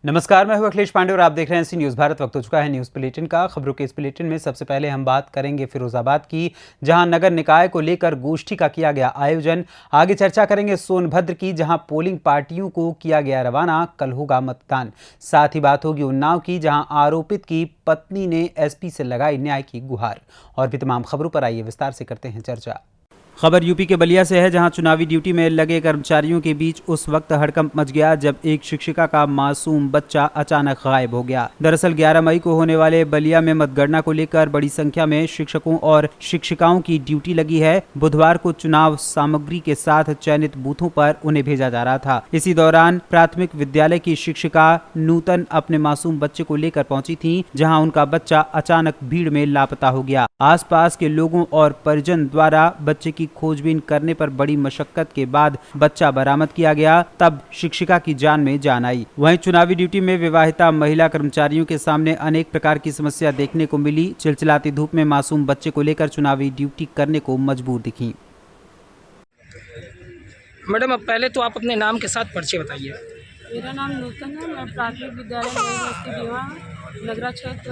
नमस्कार, मैं हूं अखिलेश पांडे और आप देख रहे हैं सी न्यूज़ भारत। वक्त हो चुका है न्यूज़ बुलेटिन का। खबरों के इस बुलेटिन में सबसे पहले हम बात करेंगे फिरोजाबाद की, जहां नगर निकाय को लेकर गोष्ठी का किया गया आयोजन। आगे चर्चा करेंगे सोनभद्र की, जहां पोलिंग पार्टियों को किया गया रवाना, कल होगा मतदान। साथ ही बात होगी उन्नाव की, जहां आरोपित की पत्नी ने एसपी से लगाई न्याय की गुहार। और भी तमाम खबरों पर आइए विस्तार से करते हैं चर्चा। खबर यूपी के बलिया से है, जहां चुनावी ड्यूटी में लगे कर्मचारियों के बीच उस वक्त हड़कंप मच गया जब एक शिक्षिका का मासूम बच्चा अचानक गायब हो गया। दरअसल 11 मई को होने वाले बलिया में मतगणना को लेकर बड़ी संख्या में शिक्षकों और शिक्षिकाओं की ड्यूटी लगी है। बुधवार को चुनाव सामग्री के साथ चयनित बूथों पर उन्हें भेजा जा रहा था। इसी दौरान प्राथमिक विद्यालय की शिक्षिका नूतन अपने मासूम बच्चे को लेकर पहुंची थी, जहां उनका बच्चा अचानक भीड़ में लापता हो गया। आसपास के लोगों और परिजन द्वारा बच्चे की खोजबीन करने पर बड़ी मशक्कत के बाद बच्चा बरामद किया गया, तब शिक्षिका की जान में जान आई। वहीं चुनावी ड्यूटी में विवाहिता महिला कर्मचारियों के सामने अनेक प्रकार की समस्या देखने को मिली। चिलचिलाती धूप में मासूम बच्चे को लेकर चुनावी ड्यूटी करने को मजबूर दिखी। मैडम, अब पहले तो आप अपने नाम के साथ परिचय बताइए। मेरा नाम नूतन है। मैं प्राथमिक विद्यालय नगरा क्षेत्र।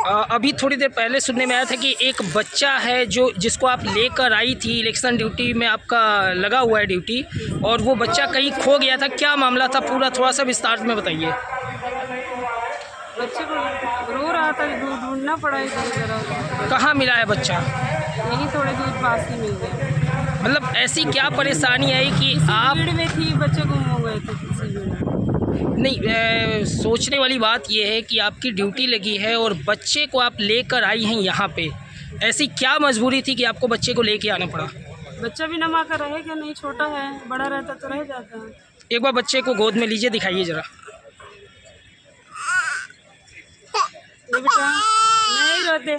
अभी थोड़ी देर पहले सुनने में आया था कि एक बच्चा है जिसको आप लेकर आई थी, इलेक्शन ड्यूटी में आपका लगा हुआ है ड्यूटी, और वो बच्चा कहीं खो गया था। क्या मामला था पूरा, थोड़ा सा विस्तार में बताइए। बच्चे को रो रहा था, ढूंढना पड़ा इधर उधर। कहाँ मिला है बच्चा? यहीं थोड़े दूर पास ही मिल गया। मतलब ऐसी क्या परेशानी आई कि आप भीड़ में थी, बच्चे गुम हो गए थे किसी भीड़ में। नहीं, सोचने वाली बात यह है कि आपकी ड्यूटी लगी है और बच्चे को आप लेकर आई हैं यहाँ पे। ऐसी क्या मजबूरी थी कि आपको बच्चे को लेके आना पड़ा? बच्चा भी नमा कर रहेगा नहीं, छोटा है, बड़ा रहता तो रह जाता है। एक बार बच्चे को गोद में लीजिए, दिखाइए जरा। ये बेटा नहीं रोते।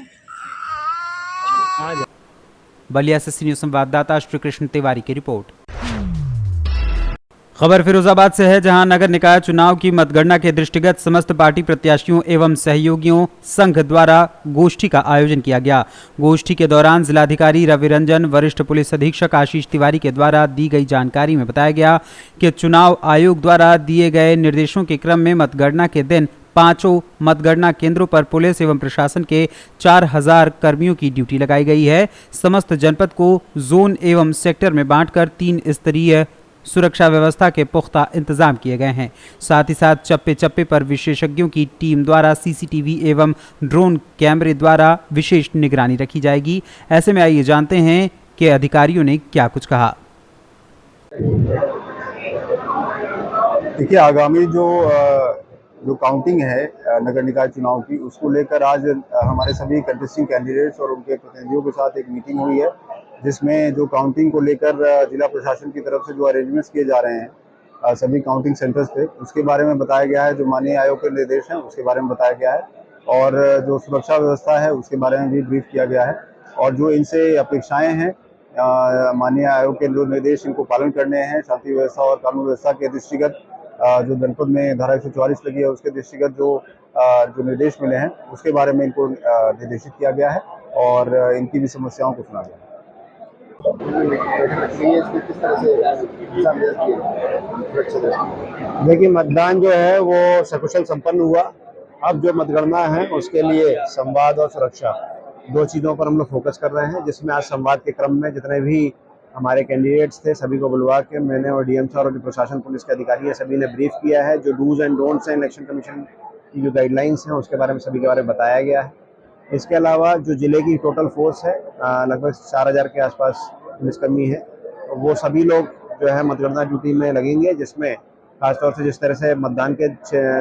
बलिया से सी न्यूज़ संवाददाता श्री कृष्ण तिवारी की रिपोर्ट। खबर फिरोजाबाद से है, जहां नगर निकाय चुनाव की मतगणना के दृष्टिगत समस्त पार्टी प्रत्याशियों एवं सहयोगियों संघ द्वारा गोष्ठी का आयोजन किया गया। गोष्ठी के दौरान जिलाधिकारी रवि रंजन, वरिष्ठ पुलिस अधीक्षक आशीष तिवारी के द्वारा दी गई जानकारी में बताया गया कि चुनाव आयोग द्वारा दिए गए निर्देशों के क्रम में मतगणना के दिन 5 मतगणना केंद्रों पर पुलिस एवं प्रशासन के 4000 कर्मियों की ड्यूटी लगाई गई है। समस्त जनपद को जोन एवं सेक्टर में बांटकर 3 स्तरीय सुरक्षा व्यवस्था के पुख्ता इंतजाम किए गए हैं। साथ ही साथ चप्पे चप्पे पर विशेषज्ञों की टीम द्वारा सीसीटीवी एवं ड्रोन कैमरे द्वारा विशेष निगरानी रखी जाएगी। ऐसे में आइए जानते हैं कि अधिकारियों ने क्या कुछ कहा। देखिए, आगामी जो काउंटिंग है नगर निकाय चुनाव की, उसको लेकर आज हमारे सभी कंटेस्टिंग कैंडिडेट्स और उनके प्रतिनिधियों के साथ एक मीटिंग हुई है, जिसमें जो काउंटिंग को लेकर जिला प्रशासन की तरफ से जो अरेंजमेंट्स किए जा रहे हैं सभी काउंटिंग सेंटर्स पे, उसके बारे में बताया गया है। जो माननीय आयोग के निर्देश हैं उसके बारे में बताया गया है, और जो सुरक्षा व्यवस्था है उसके बारे में भी ब्रीफ किया गया है। और जो इनसे अपेक्षाएँ हैं, माननीय आयोग के जो निर्देश इनको पालन करने हैं, शांति व्यवस्था और कानून व्यवस्था के दृष्टिगत जो जनपद में धारा 144 लगी है उसके दृष्टिगत जो निर्देश मिले हैं उसके बारे में इनको निर्देशित किया गया है, और इनकी भी समस्याओं को सुना गया है। देखिए, मतदान जो है वो सकुशल संपन्न हुआ। अब जो मतगणना है उसके लिए संवाद और सुरक्षा 2 चीज़ों पर हम लोग फोकस कर रहे हैं, जिसमें आज संवाद के क्रम में जितने भी हमारे कैंडिडेट्स थे सभी को बुलवा के मैंने और डीएम सर और जो प्रशासन पुलिस के अधिकारी है सभी ने ब्रीफ किया है। जो डूज एंड डोंट्स हैं इलेक्शन कमीशन की जो गाइडलाइंस हैं उसके बारे में सभी के बारे में बताया गया है। इसके अलावा जो जिले की टोटल फोर्स है लगभग 4000 के आसपास पुलिसकर्मी है, तो वो सभी लोग जो है मतगणना ड्यूटी में लगेंगे, जिसमें खासतौर से जिस तरह से मतदान के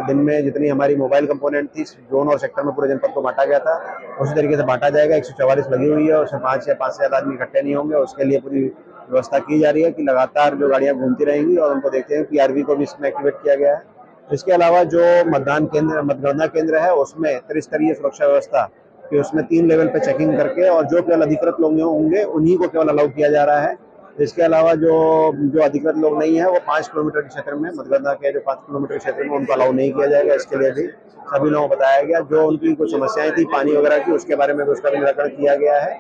दिन में जितनी हमारी मोबाइल कंपोनेंट थी जोन और सेक्टर में पूरे जनपद को बांटा गया था, उसी तरीके से बांटा जाएगा। 144 लगी हुई है, उसमें 5 या 5 से ज़्यादा आदमी इकट्ठे नहीं होंगे। उसके लिए पूरी व्यवस्था की जा रही है कि लगातार जो गाड़ियाँ घूमती रहेंगी, और उनको देखते हैं पीआरवी को भी इसमें एक्टिवेट किया गया है। इसके अलावा जो मतगणना केंद्र है उसमें त्रिस्तरीय सुरक्षा व्यवस्था कि उसमें 3 लेवल पे चेकिंग करके, और जो केवल अधिकृत लोग होंगे उन्हीं को केवल अलाउ किया जा रहा है। इसके अलावा जो अधिकृत लोग नहीं है वो 5 किलोमीटर के क्षेत्र में, मतगणना के जो 5 किलोमीटर के क्षेत्र में उनको अलाउ नहीं किया जाएगा। इसके लिए भी सभी लोगों को बताया गया। जो उनकी कुछ समस्याएं थी पानी वगैरह की, उसके बारे में भी उसका भी निराकरण किया गया है।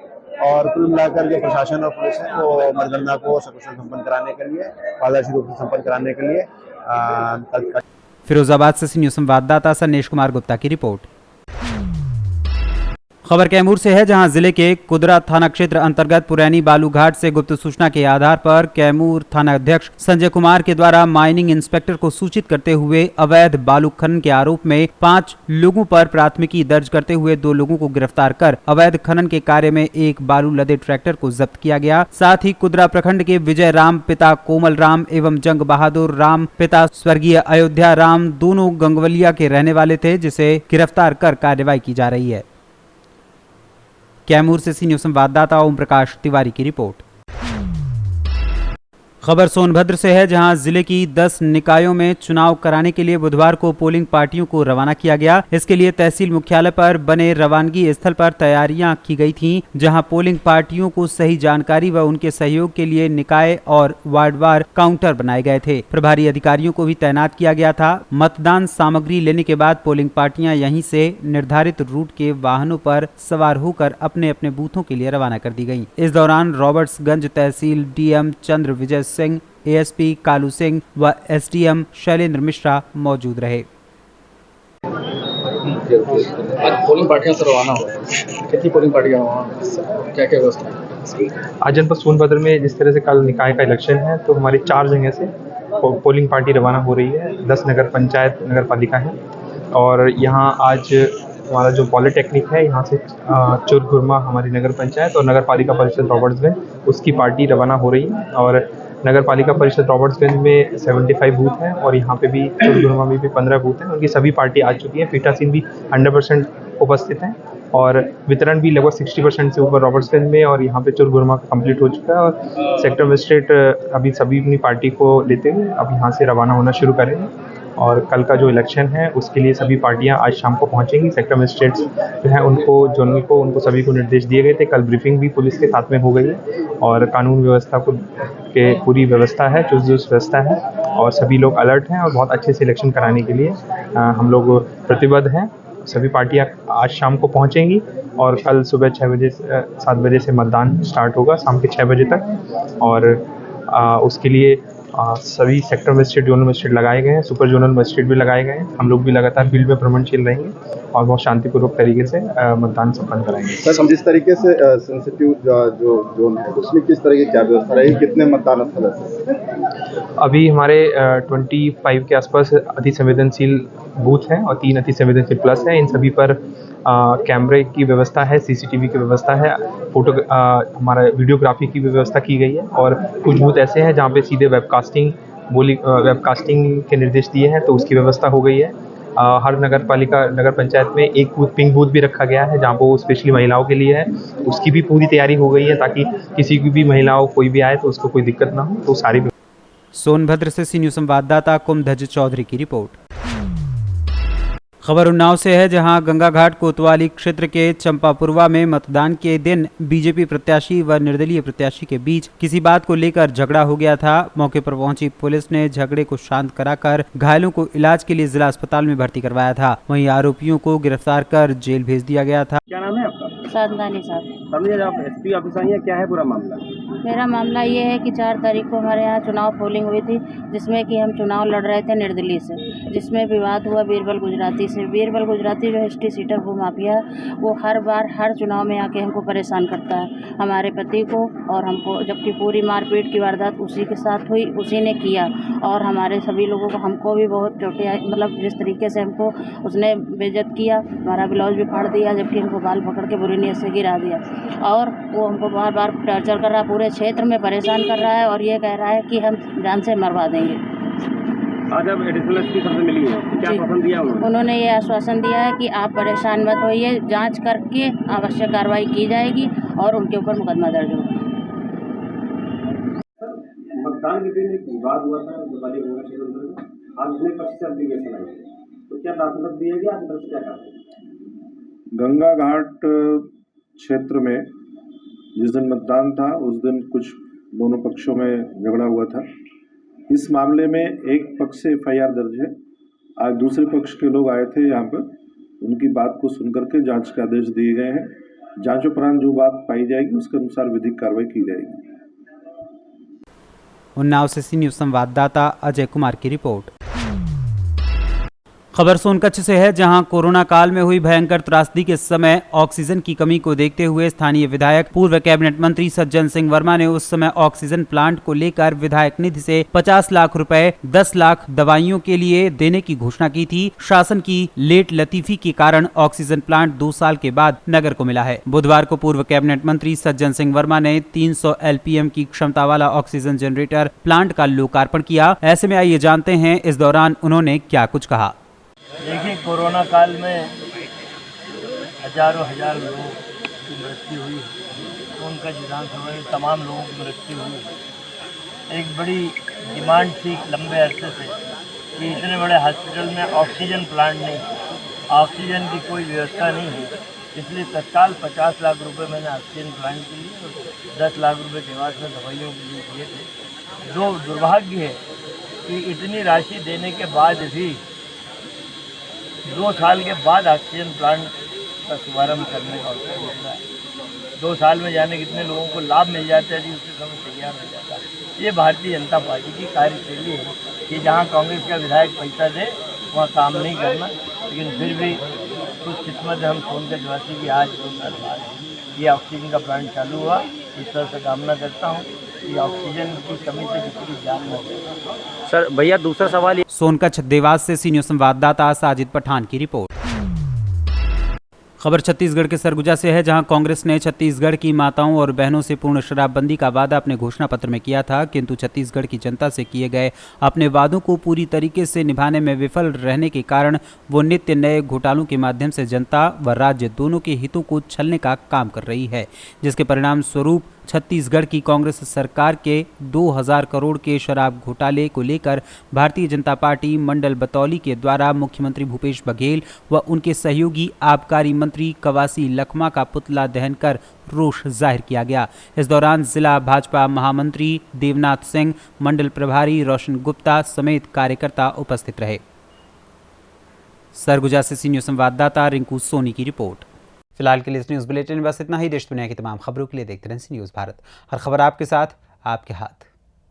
और कुल मिलाकर जो प्रशासन और पुलिस है वो मतगणना को सकुशल संपन्न कराने के लिए, पारदर्शी रूप से संपन्न कराने के लिए फिरोजाबाद से न्यूज संवाददाता सन्नेश कुमार गुप्ता की रिपोर्ट। खबर कैमूर से है, जहां जिले के कुदरा थाना क्षेत्र अंतर्गत पुरैनी बालूघाट से गुप्त सूचना के आधार पर कैमूर थाना अध्यक्ष संजय कुमार के द्वारा माइनिंग इंस्पेक्टर को सूचित करते हुए अवैध बालू खनन के आरोप में 5 लोगों पर प्राथमिकी दर्ज करते हुए 2 लोगों को गिरफ्तार कर अवैध खनन के कार्य में एक बालू लदे ट्रैक्टर को जब्त किया गया। साथ ही कुदरा प्रखंड के विजय राम पिता कोमल राम एवं जंग बहादुर राम पिता स्वर्गीय अयोध्या राम दोनों गंगवलिया के रहने वाले थे, जिसे गिरफ्तार कर कार्रवाई की जा रही है। कैमूर से न्यूज संवाददाता ओम प्रकाश तिवारी की रिपोर्ट। खबर सोनभद्र से है, जहां जिले की 10 निकायों में चुनाव कराने के लिए बुधवार को पोलिंग पार्टियों को रवाना किया गया। इसके लिए तहसील मुख्यालय पर बने रवानगी स्थल पर तैयारियां की गई थीं, जहां पोलिंग पार्टियों को सही जानकारी व उनके सहयोग के लिए निकाय और वार्डवार काउंटर बनाए गए थे। प्रभारी अधिकारियों को भी तैनात किया गया था। मतदान सामग्री लेने के बाद पोलिंग पार्टियां यहीं से निर्धारित रूट के वाहनों पर सवार होकर अपने अपने बूथों के लिए रवाना कर दी गयी। इस दौरान रॉबर्ट्सगंज तहसील डीएम चंद्र विजय सिंह, एएसपी कालू सिंह व एसडीएम शैलेंद्र मिश्रा मौजूद रहे। आज पोलिंग पार्टियां से रवाना हो, कितनी पोलिंग पार्टियां रवाना, क्या क्या व्यवस्था है? आज जनपद सोनभद्र में जिस तरह से कल निकाय का इलेक्शन है, तो हमारी 4 जगह से पोलिंग पार्टी रवाना हो रही है। 10 नगर पंचायत नगर पालिका है और यहाँ आज हमारा जो पॉलिटेक्निक है, यहाँ से चुरगुरमा हमारी नगर पंचायत और नगर पालिका परिषद रॉबर्ट्सगंज उसकी पार्टी रवाना हो रही है। और नगर पालिका परिषद रॉबर्ट्सगंज में 75 बूथ हैं और यहाँ पे भी चुरगुरमा में भी 15 बूथ हैं। उनकी सभी पार्टी आ चुकी है। पीठासीन भी 100% उपस्थित हैं और वितरण भी लगभग 60% से ऊपर रॉबर्ट्सगंज में और यहाँ पे चुरगुरमा कंप्लीट हो चुका है। और सेक्टर मजिस्ट्रेट अभी सभी अपनी पार्टी को लेते हुए अब यहाँ से रवाना होना शुरू करेंगे। और कल का जो इलेक्शन है उसके लिए सभी पार्टियां आज शाम को पहुंचेंगी। सेक्टर मजिस्ट्रेट्स जो हैं उनको जोनल को उनको सभी को निर्देश दिए गए थे। कल ब्रीफिंग भी पुलिस के साथ में हो गई है और कानून व्यवस्था को के पूरी व्यवस्था है, चुस्त व्यवस्था है और सभी लोग अलर्ट हैं और बहुत अच्छे से इलेक्शन कराने के लिए हम लोग प्रतिबद्ध हैं। सभी पार्टियां आज शाम को पहुंचेंगी और कल सुबह 7 बजे से मतदान स्टार्ट होगा शाम के 6 बजे तक। और उसके लिए सभी सेक्टर मजिस्ट्रेट, जोनल मजिस्ट्रेट लगाए गए हैं, सुपर जोनल मजिस्ट्रेट भी लगाए गए हैं। हम लोग भी लगातार फील्ड में भ्रमणशील रहेंगे और बहुत शांतिपूर्वक तरीके से मतदान संपन्न कराएंगे। सर, हम जिस तरीके से सेंसिटिव जो जोन है उसमें किस तरह की क्या व्यवस्था रहेगी, कितने मतदान स्थल है? अभी हमारे 25 के आसपास अति संवेदनशील बूथ हैं और 3 अति संवेदनशील प्लस हैं। इन सभी पर कैमरे की व्यवस्था है, सीसीटीवी की व्यवस्था है, हमारा वीडियोग्राफी की व्यवस्था की गई है। और कुछ बूथ ऐसे हैं जहाँ पे सीधे वेबकास्टिंग के निर्देश दिए हैं, तो उसकी व्यवस्था हो गई है। हर नगर पंचायत में एक बूथ पिंक बूथ भी रखा गया है जहाँ पर वो स्पेशली महिलाओं के लिए है, उसकी भी पूरी तैयारी हो गई है ताकि किसी की भी महिलाओं कोई भी आए तो उसको कोई दिक्कत ना हो। तो सारी सोनभद्र से सी न्यूज संवाददाता कुमधज चौधरी की रिपोर्ट। खबर उन्नाव से है, जहां गंगा घाट कोतवाली क्षेत्र के चंपापुरवा में मतदान के दिन बीजेपी प्रत्याशी व निर्दलीय प्रत्याशी के बीच किसी बात को लेकर झगड़ा हो गया था। मौके पर पहुंची पुलिस ने झगड़े को शांत कराकर घायलों को इलाज के लिए जिला अस्पताल में भर्ती करवाया था। वहीं आरोपियों को गिरफ्तार कर जेल भेज दिया गया था। क्या नाम है आपका? साधनानी साहब। आप एसपी ऑफिस आई हैं, क्या है पूरा मामला? मेरा मामला ये है कि 4 तारीख को हमारे यहाँ चुनाव पोलिंग हुई थी, जिसमें कि हम चुनाव लड़ रहे थे निर्दलीय से, जिसमें विवाद हुआ बीरबल गुजराती से। बीरबल गुजराती जो हिस्ट्री सीटर वो माफिया, वो हर बार हर चुनाव में आके हमको परेशान करता है, हमारे पति को और हमको, जबकि पूरी मारपीट की वारदात उसी के साथ हुई, उसी ने किया और हमारे सभी लोगों को, हमको भी बहुत चोटें आई। मतलब जिस तरीके से हमको उसने बेइज्जत किया, हमारा ब्लाउज भी फाड़ दिया, जबकि हमको बाल पकड़ के बुरी नीयत से गिरा दिया और वो हमको बार बार टॉर्चर कर रहा है, पूरे क्षेत्र में परेशान कर रहा है और ये कह रहा है कि हम जान से मरवा देंगे। आज अब एडिशनल एसपी साहब से मिली है, क्या आश्वासन दिया उन्होंने ये आश्वासन दिया है कि आप परेशान मत होइए, जांच करके आवश्यक कार्रवाई की जाएगी और उनके ऊपर मुकदमा दर्ज होगा। मतदान के दिन एक विवाद हुआ था कोतवाली गंगा क्षेत्र में, आज उसने पक्ष से एप्लीकेशन आई, तो क्या प्राथमिकता दिया गया, आपकी तरफ से क्या कहा? गंगा घाट क्षेत्र में जिस दिन मतदान था उस दिन कुछ दोनों पक्षों में झगड़ा हुआ था। इस मामले में एक पक्ष से एफआईआर दर्ज है। आज दूसरे पक्ष के लोग आए थे यहाँ पर, उनकी बात को सुनकर के जांच के आदेश दिए गए हैं। जांच उपरांत जो बात पाई जाएगी उसके अनुसार विधिक कार्रवाई की जाएगी। उन्नाव से सी न्यूज़ संवाददाता अजय कुमार की रिपोर्ट। खबर सोनकच्छ से है, जहां कोरोना काल में हुई भयंकर त्रासदी के समय ऑक्सीजन की कमी को देखते हुए स्थानीय विधायक पूर्व कैबिनेट मंत्री सज्जन सिंह वर्मा ने उस समय ऑक्सीजन प्लांट को लेकर विधायक निधि से 50 लाख रुपए 10 लाख दवाइयों के लिए देने की घोषणा की थी। शासन की लेट लतीफी के कारण ऑक्सीजन प्लांट 2 साल के बाद नगर को मिला है। बुधवार को पूर्व कैबिनेट मंत्री सज्जन सिंह वर्मा ने 300 LPM की क्षमता वाला ऑक्सीजन जनरेटर प्लांट का लोकार्पण किया। ऐसे में आइए जानते हैं इस दौरान उन्होंने क्या कुछ कहा। देखिए, कोरोना काल में हजारों लोगों की मृत्यु हुई, उनका विधानसभा में तमाम लोगों की मृत्यु हुई। एक बड़ी डिमांड थी लंबे अरसे से कि इतने बड़े हॉस्पिटल में ऑक्सीजन प्लांट नहीं, ऑक्सीजन की कोई व्यवस्था नहीं है, इसलिए तत्काल 50 लाख रुपए मैंने ऑक्सीजन प्लांट के लिए और 10 लाख रुपए देवास में दवाइयों के लिए दिए थे। जो दुर्भाग्य है कि इतनी राशि देने के बाद भी 2 साल के बाद ऑक्सीजन प्लांट का शुभारम्भ करने का अवसर मिल रहा है। 2 साल में जाने कितने लोगों को लाभ मिल जाता है जी, उसके समय तैयार हो जाता है। ये भारतीय जनता पार्टी की कार्यशैली है कि जहाँ कांग्रेस का विधायक पैसा दे वहाँ काम नहीं करना, लेकिन फिर भी कुछ किस्मत है हम सोनकच्छ वासी की आज 2 साल बाद ये ऑक्सीजन का प्लांट चालू हुआ। ईश्वर से कामना करता हूँ कि ऑक्सीजन की कमी से किसी की जान न जाए। सर भैया, दूसरा सवाल सोनकच्छ देवास से सी न्यूज़ संवाददाता साजिद पठान की रिपोर्ट। खबर छत्तीसगढ़ के सरगुजा से है, जहां कांग्रेस ने छत्तीसगढ़ की माताओं और बहनों से पूर्ण शराबबंदी का वादा अपने घोषणा पत्र में किया था, किंतु छत्तीसगढ़ की जनता से किए गए अपने वादों को पूरी तरीके से निभाने में विफल रहने के कारण वो नित्य नए घोटालों के माध्यम से जनता व राज्य दोनों के हितों को छलने का काम कर रही है, जिसके परिणाम स्वरूप छत्तीसगढ़ की कांग्रेस सरकार के 2000 करोड़ के शराब घोटाले को लेकर भारतीय जनता पार्टी मंडल बतौली के द्वारा मुख्यमंत्री भूपेश बघेल व उनके सहयोगी आबकारी मंत्री कवासी लखमा का पुतला दहन कर रोष जाहिर किया गया। इस दौरान जिला भाजपा महामंत्री देवनाथ सिंह, मंडल प्रभारी रोशन गुप्ता समेत कार्यकर्ता उपस्थित रहे। सरगुजा से सी न्यूज़ संवाददाता रिंकू सोनी की रिपोर्ट। फिलहाल के लिए इस न्यूज़ बुलेटिन में बस इतना ही। देश दुनिया की तमाम खबरों के लिए देखते रहें सी न्यूज़ भारत। हर खबर आपके साथ, आपके हाथ।